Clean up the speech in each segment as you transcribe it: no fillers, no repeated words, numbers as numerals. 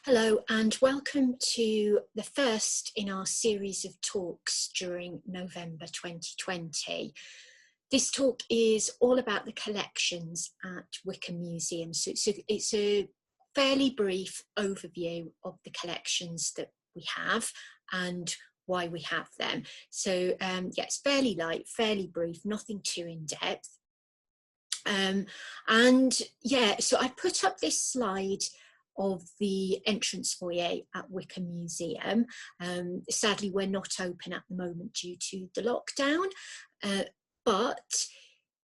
Hello and welcome to the first in our series of talks during November 2020. This talk is all about the collections at Wycombe Museum. So it's a fairly brief overview of the collections that we have and why we have them. So yeah, it's fairly light, fairly brief, nothing too in-depth. And yeah, so I put up this slide of the entrance foyer at Wycombe Museum. Sadly, we're not open at the moment due to the lockdown, but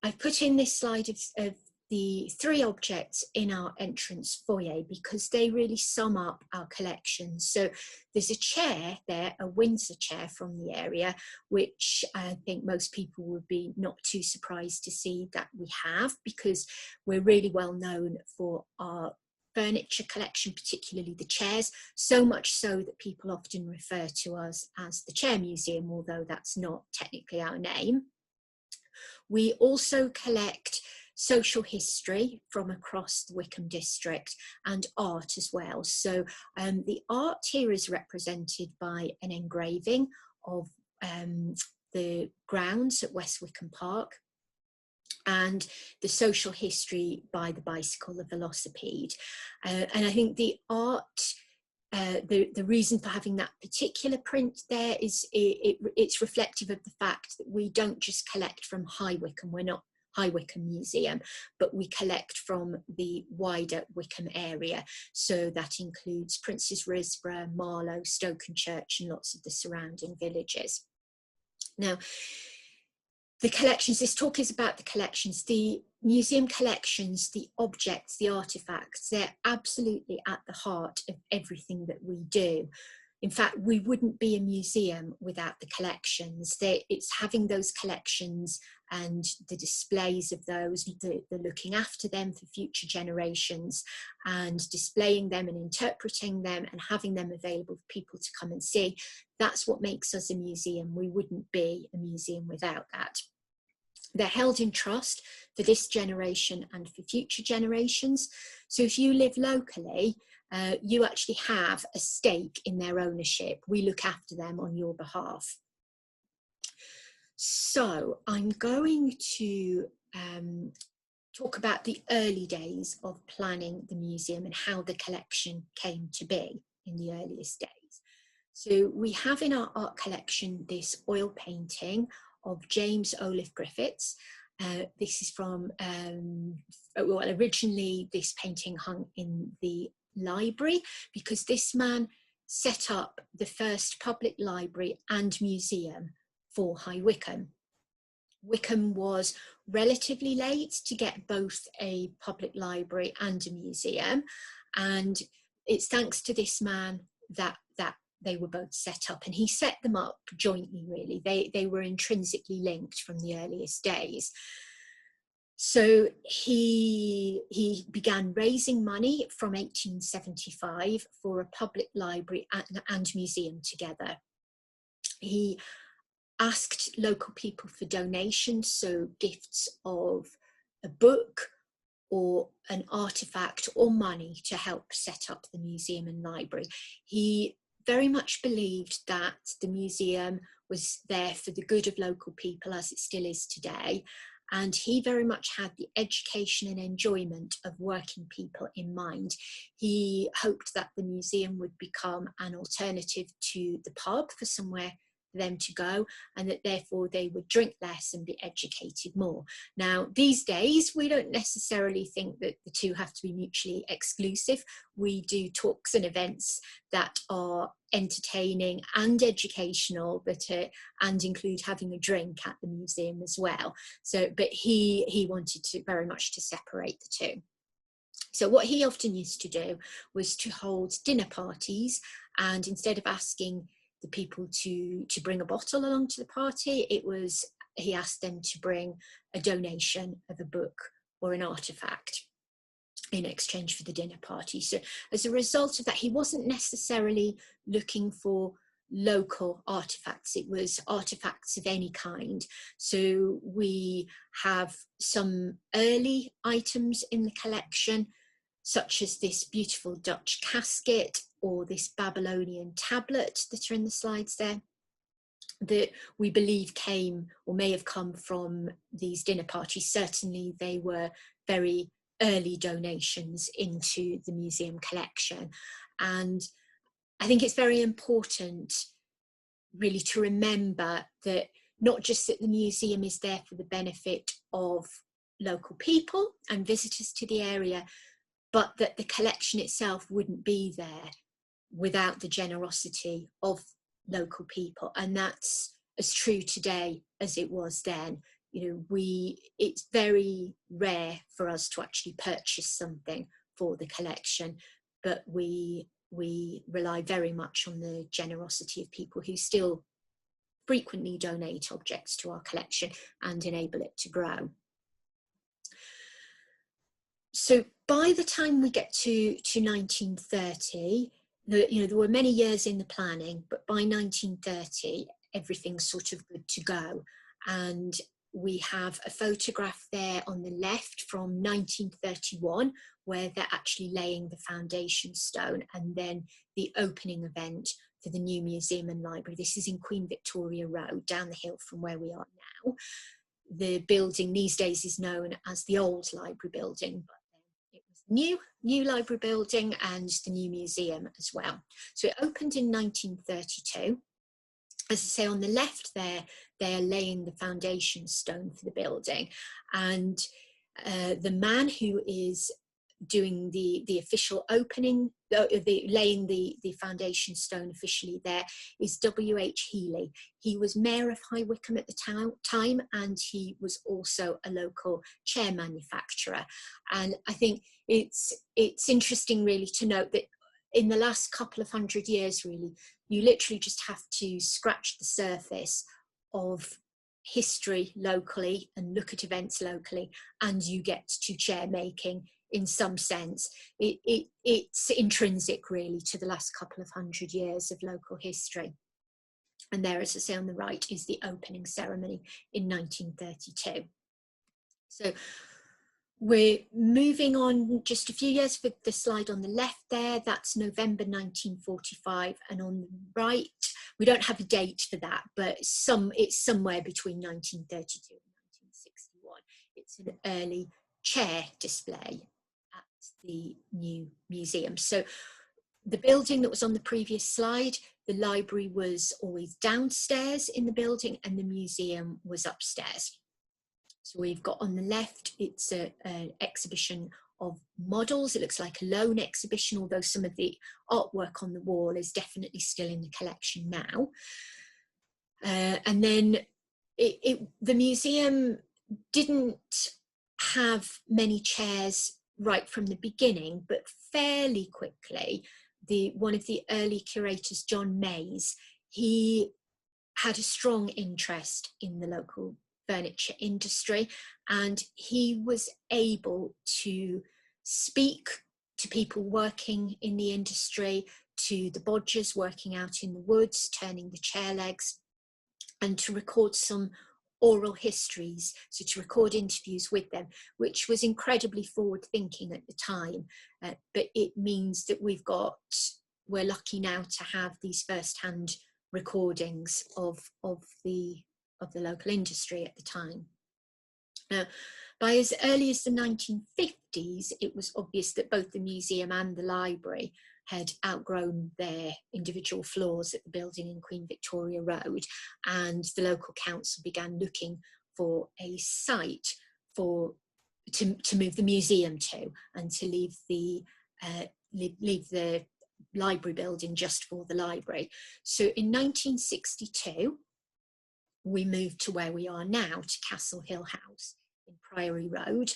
I've put in this slide of the three objects in our entrance foyer because they really sum up our collection. So there's a chair there, a Windsor chair from the area, which I think most people would be not too surprised to see that we have, because we're really well known for our furniture collection, particularly the chairs, so much so that people often refer to us as the Chair Museum, although that's not technically our name. We also collect social history from across the Wycombe district and art as well. So the art here is represented by an engraving of the grounds at West Wycombe Park, and the social history by the bicycle, the velocipede. And I think the art, the reason for having that particular print there is it's reflective of the fact that we don't just collect from High Wycombe, we're not High Wycombe Museum, but we collect from the wider Wycombe area. So that includes Princes Risborough, Marlow, Stokenchurch, and lots of the surrounding villages. Now, the collections, this talk is about the collections, the museum collections, the objects, the artifacts, they're absolutely at the heart of everything that we do. In fact, we wouldn't be a museum without the collections. It's having those collections and the displays of those, the looking after them for future generations, and displaying them and interpreting them and having them available for people to come and see. That's what makes us a museum. We wouldn't be a museum without that. They're held in trust for this generation and for future generations. So if you live locally, you actually have a stake in their ownership. We look after them on your behalf. So I'm going to talk about the early days of planning the museum and how the collection came to be in the earliest days. So we have in our art collection this oil painting of James Olaf Griffiths. This is from, well, originally this painting hung in the library because this man set up the first public library and museum for High Wycombe. Wycombe was relatively late to get both a public library and a museum, and it's thanks to this man that they were both set up, and he set them up jointly, really. They were intrinsically linked from the earliest days. So he began raising money from 1875 for a public library and museum together. He asked local people for donations, so gifts of a book or an artifact or money to help set up the museum and library. He very much believed that the museum was there for the good of local people, as it still is today, and he very much had the education and enjoyment of working people in mind. He hoped that the museum would become an alternative to the pub, for somewhere for them to go, and that therefore they would drink less and be educated more. Now, these days, we don't necessarily think that the two have to be mutually exclusive. We do talks and events that are entertaining and educational, and include having a drink at the museum as well. So, but he wanted to very much to separate the two. So what he often used to do was to hold dinner parties, and instead of asking the people to bring a bottle along to the party, he asked them to bring a donation of a book or an artifact in exchange for the dinner party. So as a result of that, he wasn't necessarily looking for local artifacts, it was artifacts of any kind. So we have some early items in the collection, such as this beautiful Dutch casket or this Babylonian tablet that are in the slides there, that we believe came or may have come from these dinner parties. Certainly they were very early donations into the museum collection. And I think it's very important really to remember that not just that the museum is there for the benefit of local people and visitors to the area, but that the collection itself wouldn't be there without the generosity of local people. And that's as true today as it was then. You know, it's very rare for us to actually purchase something for the collection, but we rely very much on the generosity of people who still frequently donate objects to our collection and enable it to grow. So by the time we get to 1930, there were many years in the planning, but by 1930, everything's sort of good to go. And we have a photograph there on the left from 1931, where they're actually laying the foundation stone, and then the opening event for the new museum and library. This is in Queen Victoria Road, down the hill from where we are now. The building these days is known as the old library building, but it was new library building and the new museum as well. So it opened in 1932. As I say, on the left there, they are laying the foundation stone for the building. And the man who is doing the official opening, laying the foundation stone officially there, is W.H. Healy. He was mayor of High Wycombe at the time, and he was also a local chair manufacturer. And I think it's interesting really to note that in the last couple of 100 years, really, you literally just have to scratch the surface of history locally and look at events locally, and you get to chair making in some sense. It's intrinsic really to the last couple of 100 years of local history. And there, as I say on the right, is the opening ceremony in 1932. So we're moving on just a few years for the slide on the left there. That's November 1945. And on the right, we don't have a date for that, but it's somewhere between 1932 and 1961. It's an early chair display at the new museum. So the building that was on the previous slide, the library was always downstairs in the building and the museum was upstairs. So we've got on the left, it's an exhibition of models. It looks like a loan exhibition, although some of the artwork on the wall is definitely still in the collection now. And then the museum didn't have many chairs right from the beginning, but fairly quickly, one of the early curators, John Mays, he had a strong interest in the local furniture industry, and he was able to speak to people working in the industry, to the bodgers working out in the woods, turning the chair legs, and to record some oral histories, so to record interviews with them, which was incredibly forward thinking at the time. But it means that we're lucky now to have these first-hand recordings of the local industry at the time. Now, by as early as the 1950s, it was obvious that both the museum and the library had outgrown their individual floors at the building in Queen Victoria Road, and the local council began looking for a site to move the museum to, and to leave the library building just for the library. So in 1962, we moved to where we are now, to Castle Hill House in Priory Road,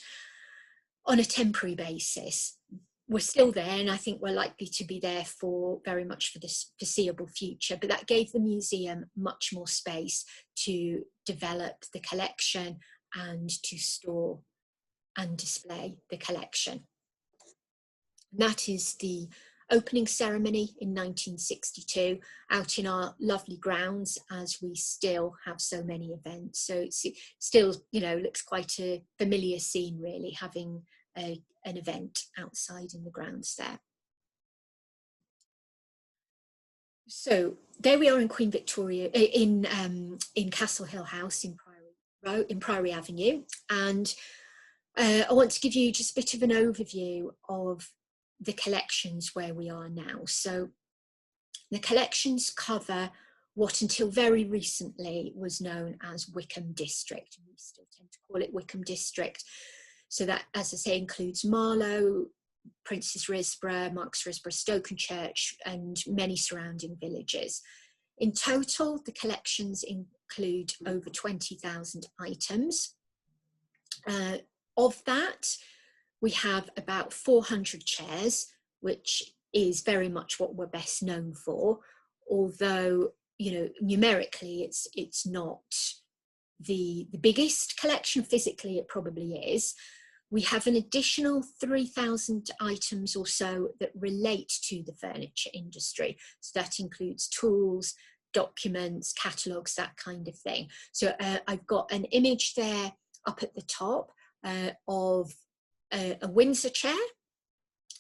on a temporary basis. We're still there, and I think we're likely to be there for very much for this foreseeable future, but that gave the museum much more space to develop the collection and to store and display the collection. And that is the opening ceremony in 1962 out in our lovely grounds, as we still have so many events. So it's still, looks quite a familiar scene really, having an event outside in the grounds there. So there we are in Queen Victoria, in Castle Hill House in Priory Avenue, and I want to give you just a bit of an overview of the collections where we are now. So the collections cover what until very recently was known as Wycombe District. We still tend to call it Wycombe District. So that, as I say, includes Marlow, Princes Risborough, Marks Risborough, Stokenchurch, and many surrounding villages. In total, the collections include over 20,000 items. Of that, we have about 400 chairs, which is very much what we're best known for, although, you know, numerically it's not the biggest collection. Physically it probably is. We have an additional 3,000 items or so that relate to the furniture industry. So that includes tools, documents, catalogues, that kind of thing. So I've got an image there up at the top of a Windsor chair,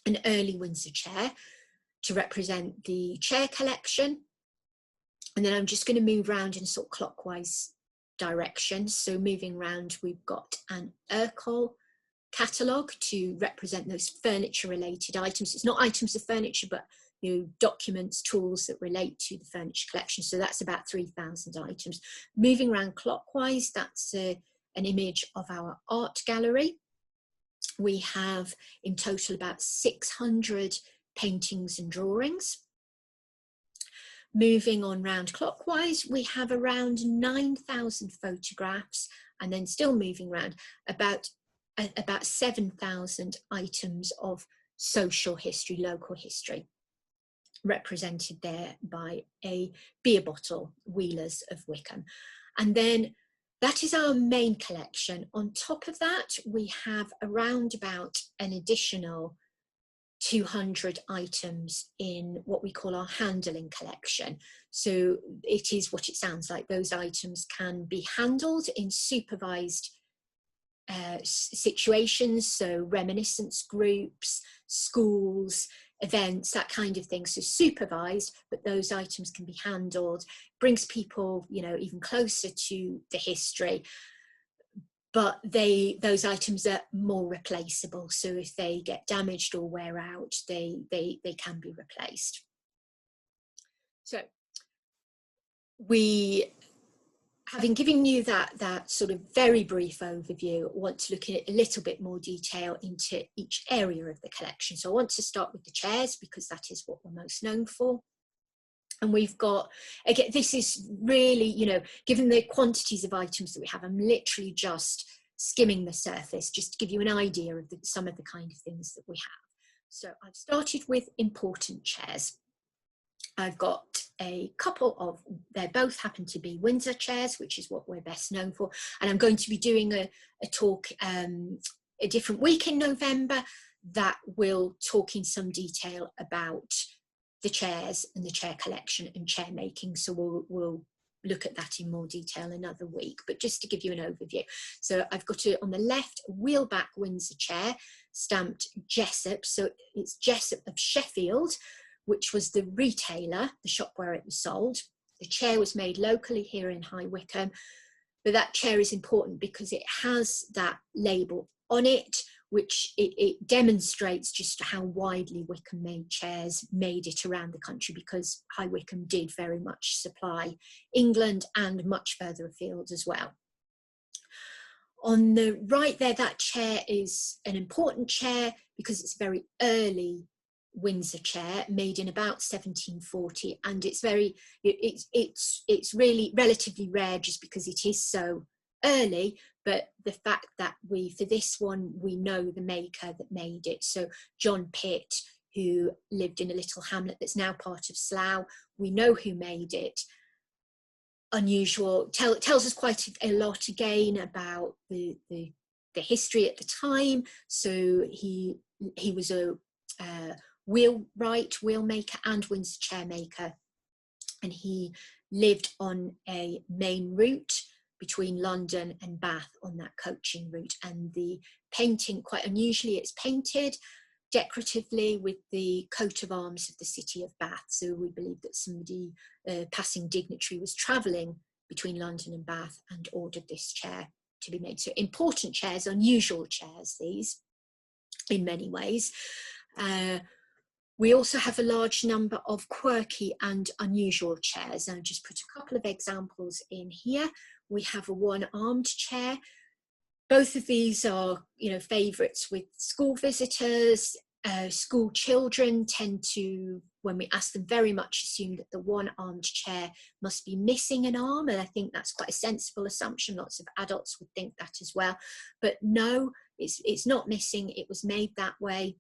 an early Windsor chair, to represent the chair collection. And then I'm just going to move around in sort of clockwise direction. So moving around, we've got an Urquhart catalogue to represent those furniture related items. It's not items of furniture, but, you know, documents, tools that relate to the furniture collection. So that's about 3,000 items. Moving around clockwise, that's an image of our art gallery. We have in total about 600 paintings and drawings. Moving on round clockwise, we have around 9,000 photographs, and then still moving around about 7,000 items of social history, local history, represented there by a beer bottle, Wheelers of Wycombe. And then that is our main collection. On top of that, we have around about an additional 200 items in what we call our handling collection. So it is what it sounds like. Those items can be handled in supervised situations, so reminiscence groups, schools, events, that kind of thing. So supervised, but those items can be handled, brings people, you know, even closer to the history. But those items are more replaceable. So if they get damaged or wear out, they can be replaced. So we, having given you that sort of very brief overview, I want to look at a little bit more detail into each area of the collection. So I want to start with the chairs, because that is what we're most known for. And we've got, again, this is really, you know, given the quantities of items that we have, I'm literally just skimming the surface just to give you an idea of some of the kind of things that we have. So I've started with important chairs. I've got a couple of, they both happen to be Windsor chairs, which is what we're best known for. And I'm going to be doing a talk a different week in November that will talk in some detail about the chairs and the chair collection and chair making. So we'll look at that in more detail another week, but just to give you an overview. So I've got on the left a wheelback Windsor chair stamped Jessup. So it's Jessup of Sheffield, which was the retailer, the shop where it was sold. The chair was made locally here in High Wycombe, but that chair is important because it has that label on it, which it demonstrates just how widely Wycombe made chairs, made it around the country, because High Wycombe did very much supply England and much further afield as well. On the right there, that chair is an important chair because it's a very early Windsor chair made in about 1740, and it's really relatively rare just because it is so early. But the fact that for this one, we know the maker that made it. So John Pitt, who lived in a little hamlet that's now part of Slough, we know who made it. Unusual, tells us quite a lot again about the history at the time. So he was a wheelwright, wheelmaker and Windsor chair maker, and he lived on a main route between London and Bath on that coaching route. And the painting, quite unusually, it's painted decoratively with the coat of arms of the city of Bath. So we believe that somebody, passing dignitary, was travelling between London and Bath and ordered this chair to be made. So important chairs, unusual chairs, these, in many ways. We also have a large number of quirky and unusual chairs. I'll just put a couple of examples in here. We have a one-armed chair. Both of these are, favourites with school visitors. School children tend to, when we ask them, very much assume that the one-armed chair must be missing an arm, and I think that's quite a sensible assumption. Lots of adults would think that as well, but no, it's not missing. It was made that way.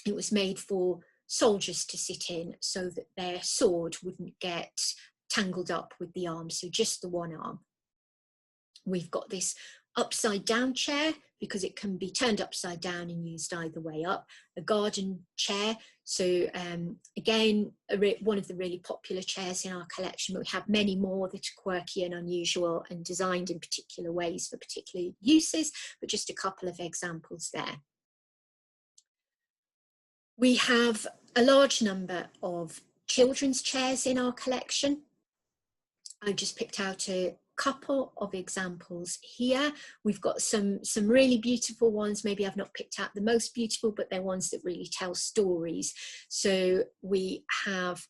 It was made for soldiers to sit in so that their sword wouldn't get tangled up with the arm, so just the one arm. We've got this upside down chair because it can be turned upside down and used either way up. A garden chair, so again, one of the really popular chairs in our collection, but we have many more that are quirky and unusual and designed in particular ways for particular uses, but just a couple of examples there. We have a large number of children's chairs in our collection. I've just picked out a couple of examples here. We've got some really beautiful ones. Maybe I've not picked out the most beautiful, but they're ones that really tell stories. So we have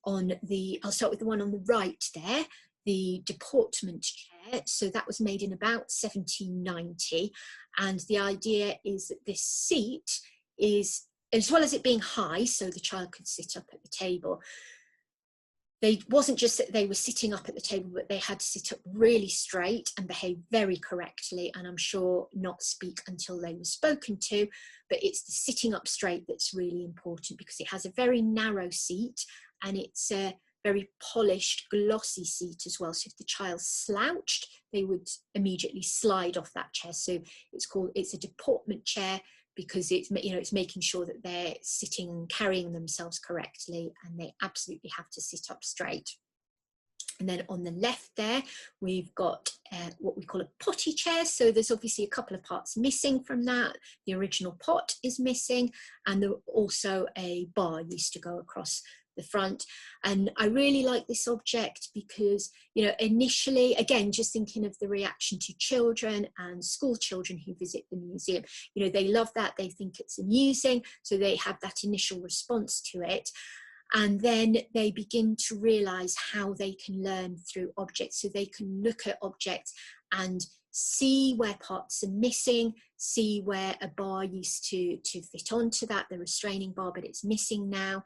I'll start with the one on the right there, the deportment chair. So that was made in about 1790. And the idea is that this seat is, as well as it being high, so the child could sit up at the table, wasn't just that they were sitting up at the table, but they had to sit up really straight and behave very correctly, and I'm sure not speak until they were spoken to. But it's the sitting up straight that's really important, because it has a very narrow seat and it's a very polished, glossy seat as well. So if the child slouched, they would immediately slide off that chair. So it's a deportment chair, because it's making sure that they're sitting and carrying themselves correctly, and they absolutely have to sit up straight. And then on the left there, we've got what we call a potty chair. So there's obviously a couple of parts missing from that. The original pot is missing, and also a bar used to go across the front. And I really like this object because, initially, again, just thinking of the reaction to children and school children who visit the museum, they love that, they think it's amusing, so they have that initial response to it. And then they begin to realize how they can learn through objects. So they can look at objects and see where parts are missing, see where a bar used to fit onto that, the restraining bar, but it's missing now.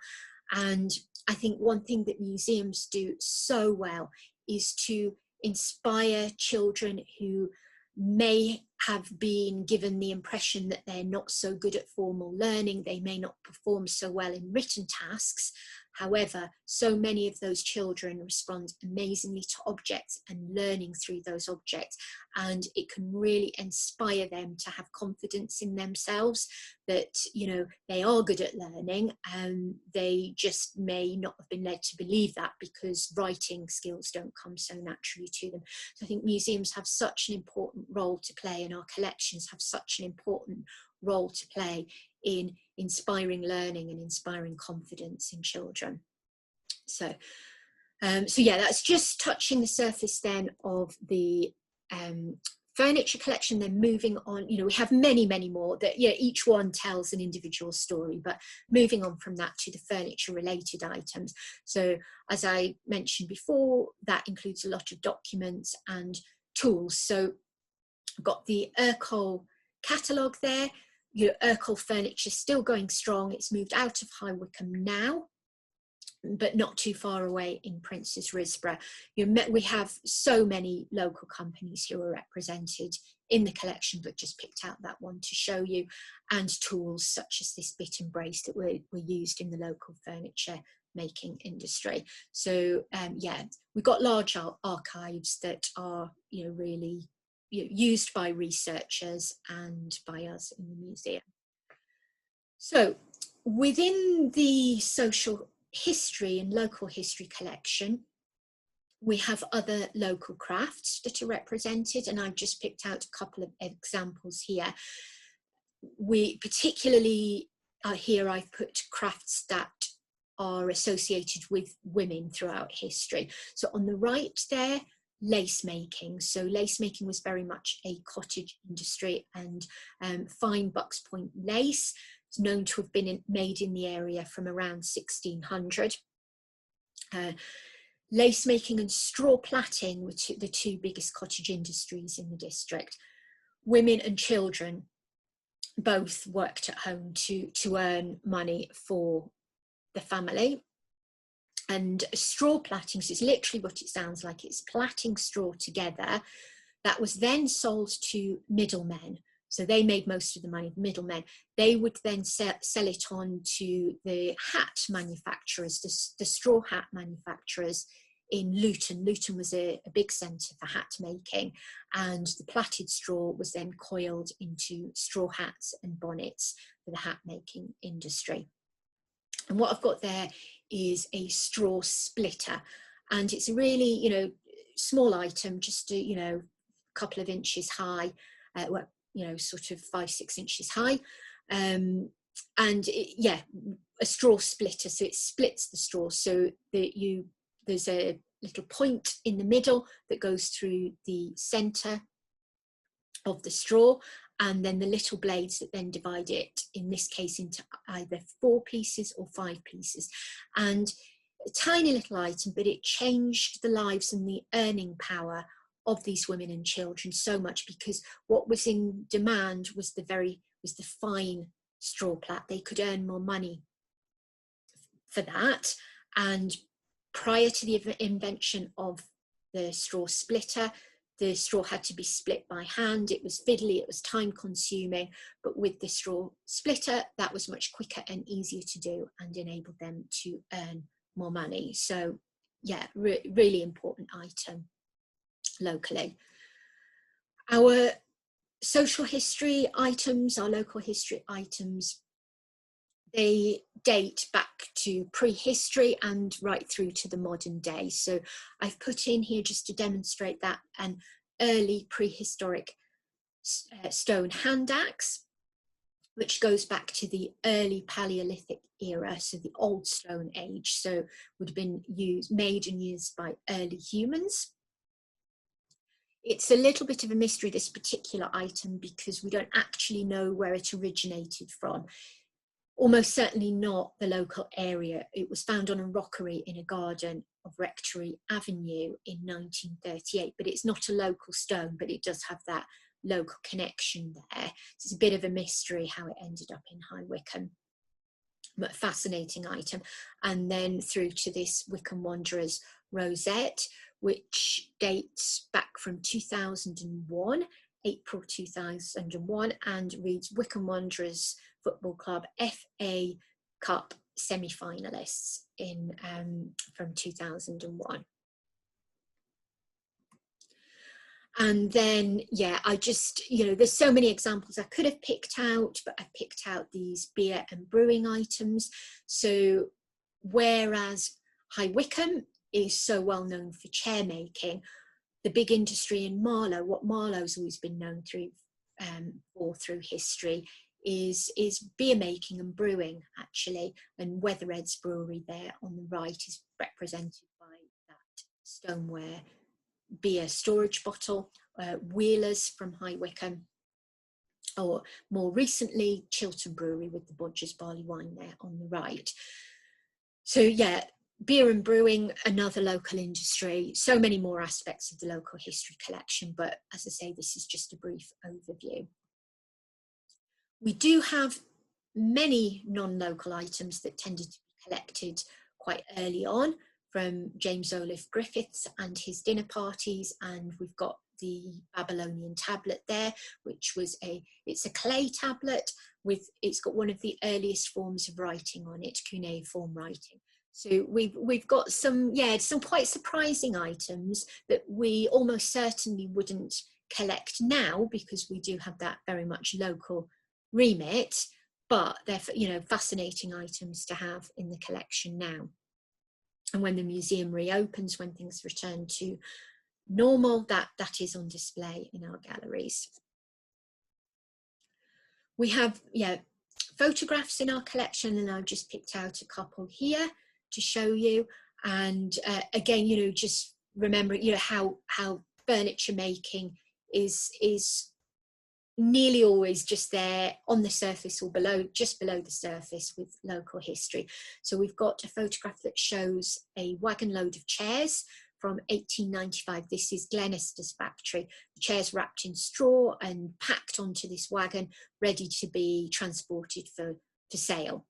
And I think one thing that museums do so well is to inspire children who may have been given the impression that they're not so good at formal learning, they may not perform so well in written tasks. However, so many of those children respond amazingly to objects and learning through those objects, and it can really inspire them to have confidence in themselves that, they are good at learning, and they just may not have been led to believe that because writing skills don't come so naturally to them. So I think museums have such an important role to play, and our collections have such an important role to play in inspiring learning and inspiring confidence in children. So yeah, that's just touching the surface then of the furniture collection. Then moving on, we have many more that each one tells an individual story, but moving on from that to the furniture related items. So as I mentioned before, that includes a lot of documents and tools. So I've got the Urquhart catalogue there. Urquhart furniture still going strong. It's moved out of High Wycombe now, but not too far away in Princess Risborough. We have so many local companies who are represented in the collection, but just picked out that one to show you, and tools such as this bit and brace that were used in the local furniture making industry. So yeah, we've got large archives that are really used by researchers and by us in the museum. So within the social history and local history collection, We have other local crafts that are represented, and I've just picked out a couple of examples here. We particularly here I've put crafts that are associated with women throughout history. So on the right there, lace making. So lace making was very much a cottage industry, and fine Bucks Point lace is known to have been made in the area from around 1600. Lace making and straw plaiting were the two biggest cottage industries in the district. Women and children both worked at home to earn money for the family. And straw plaiting, so it's literally what it sounds like, it's plaiting straw together. That was then sold to middlemen. So they made most of the money, the middlemen. They would then sell it on to the hat manufacturers, the straw hat manufacturers in Luton. Luton was a big centre for hat making, and the plaited straw was then coiled into straw hats and bonnets for the hat making industry. And what I've got there is a straw splitter, and it's a really, small item, just a couple of inches high, sort of 5-6 inches high, and a straw splitter. So it splits the straw so that there's a little point in the middle that goes through the centre of the straw, and then the little blades that then divide it, in this case, into either 4 pieces or 5 pieces. And a tiny little item, but it changed the lives and the earning power of these women and children so much, because what was in demand was the fine straw plait. They could earn more money for that. And prior to the invention of the straw splitter, the straw had to be split by hand. It was fiddly, it was time consuming, but with the straw splitter, that was much quicker and easier to do and enabled them to earn more money. So yeah, really important item locally. Our social history items, our local history items, they date back to prehistory and right through to the modern day. So I've put in here, just to demonstrate that, an early prehistoric stone hand axe, which goes back to the early Paleolithic era, so the Old Stone Age. So would have been made and used by early humans. It's a little bit of a mystery, this particular item, because we don't actually know where it originated from. Almost certainly not the local area. It was found on a rockery in a garden of Rectory Avenue in 1938, but it's not a local stone, but it does have that local connection there. It's a bit of a mystery how it ended up in High Wycombe, but fascinating item. And then through to this Wycombe Wanderers rosette, which dates back from 2001, April 2001, and reads Wycombe Wanderers Football Club FA Cup semi-finalists from 2001. And then, yeah, I just, there's so many examples I could have picked out, but I picked out these beer and brewing items. So whereas High Wycombe is so well known for chair making, the big industry in Marlow, what Marlow's always been known through history, is beer making and brewing, actually. And Wethered's brewery there on the right is represented by that stoneware beer storage bottle. Wheelers from High Wycombe, or more recently Chiltern Brewery with the Bodger's barley wine there on the right. So yeah, beer and brewing, another local industry. So many more aspects of the local history collection, but as I say, this is just a brief overview. We do have many non-local items that tended to be collected quite early on, from James Olaf Griffiths and his dinner parties, and we've got the Babylonian tablet there, which was it's a clay tablet it's got one of the earliest forms of writing on it, cuneiform writing. So we've got some quite surprising items that we almost certainly wouldn't collect now, because we do have that very much local remit, but they're fascinating items to have in the collection now. And when the museum reopens, when things return to normal, that is on display in our galleries. We have photographs in our collection, and I've just picked out a couple here to show you. And again, you know, just remembering, you know, how furniture making is nearly always just there on the surface or just below the surface with local history. So we've got a photograph that shows a wagon load of chairs from 1895. This is Glenister's factory. The chairs wrapped in straw and packed onto this wagon, ready to be transported for sale.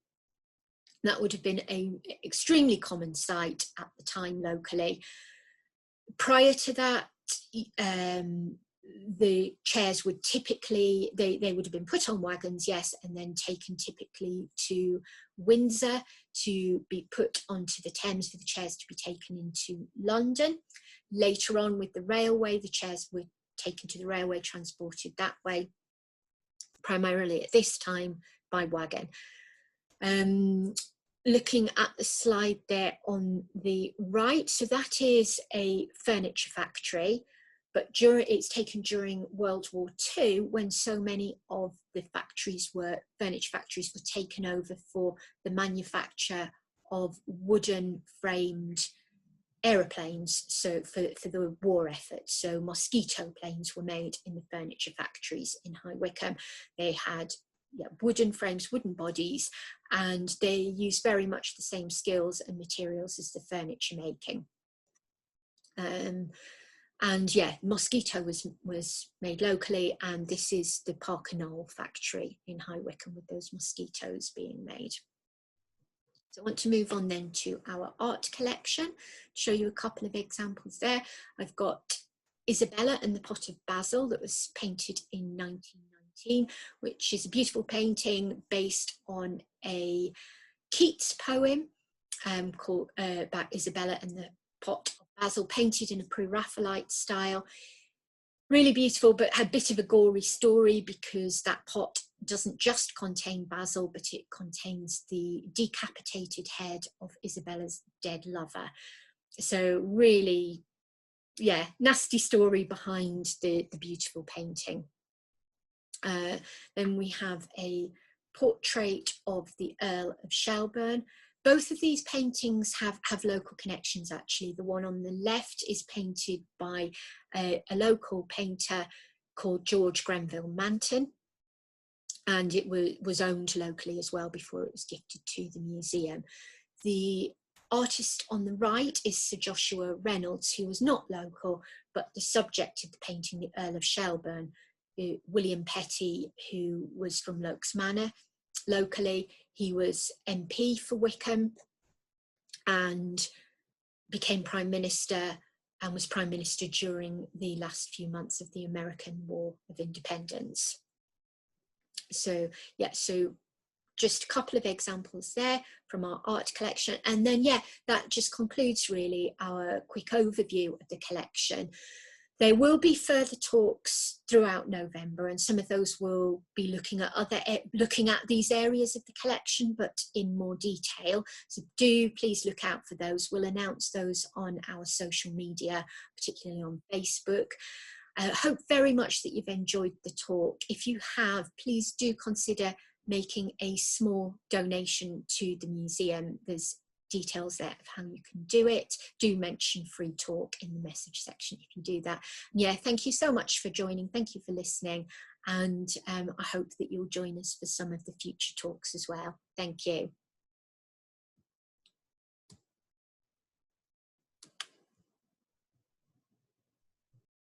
That would have been an extremely common sight at the time locally. Prior to that, the chairs would typically, they would have been put on wagons, yes, and then taken typically to Windsor to be put onto the Thames for the chairs to be taken into London. Later on with the railway, the chairs were taken to the railway, transported that way, primarily at this time by wagon. Looking at the slide there on the right, so that is a furniture factory, but it's taken during World War II, when so many of the furniture factories were taken over for the manufacture of wooden framed aeroplanes, so for the war effort. So mosquito planes were made in the furniture factories in High Wycombe. They had wooden frames, wooden bodies, and they use very much the same skills and materials as the furniture making. And yeah, mosquito was made locally, and this is the Parker Knoll factory in High Wycombe with those mosquitoes being made. So I want to move on then to our art collection, show you a couple of examples there. I've got Isabella and the Pot of Basil that was painted in 1919, which is a beautiful painting based on a Keats poem called about Isabella and the Pot of Basil, painted in a pre-Raphaelite style. Really beautiful, but had a bit of a gory story because that pot doesn't just contain basil, but it contains the decapitated head of Isabella's dead lover. So really, yeah, nasty story behind the beautiful painting. Then we have a portrait of the Earl of Shelburne. Both of these paintings have local connections, actually. The one on the left is painted by a local painter called George Grenville Manton, and it was owned locally as well before it was gifted to the museum. The artist on the right is Sir Joshua Reynolds, who was not local, but the subject of the painting, the Earl of Shelburne, William Petty, who was from Lokes Manor locally. He was MP for Wycombe and became Prime Minister, and was Prime Minister during the last few months of the American War of Independence. So yeah, so just a couple of examples there from our art collection. And then yeah, that just concludes really our quick overview of the collection. There will be further talks throughout November, and some of those will be looking at these areas of the collection, but in more detail. So do please look out for those. We'll announce those on our social media, particularly on Facebook. I hope very much that you've enjoyed the talk. If you have, please do consider making a small donation to the museum. There's details there of how you can do it. Do mention free talk in the message section if you do that. And yeah, thank you so much for joining. Thank you for listening. And I hope that you'll join us for some of the future talks as well. Thank you.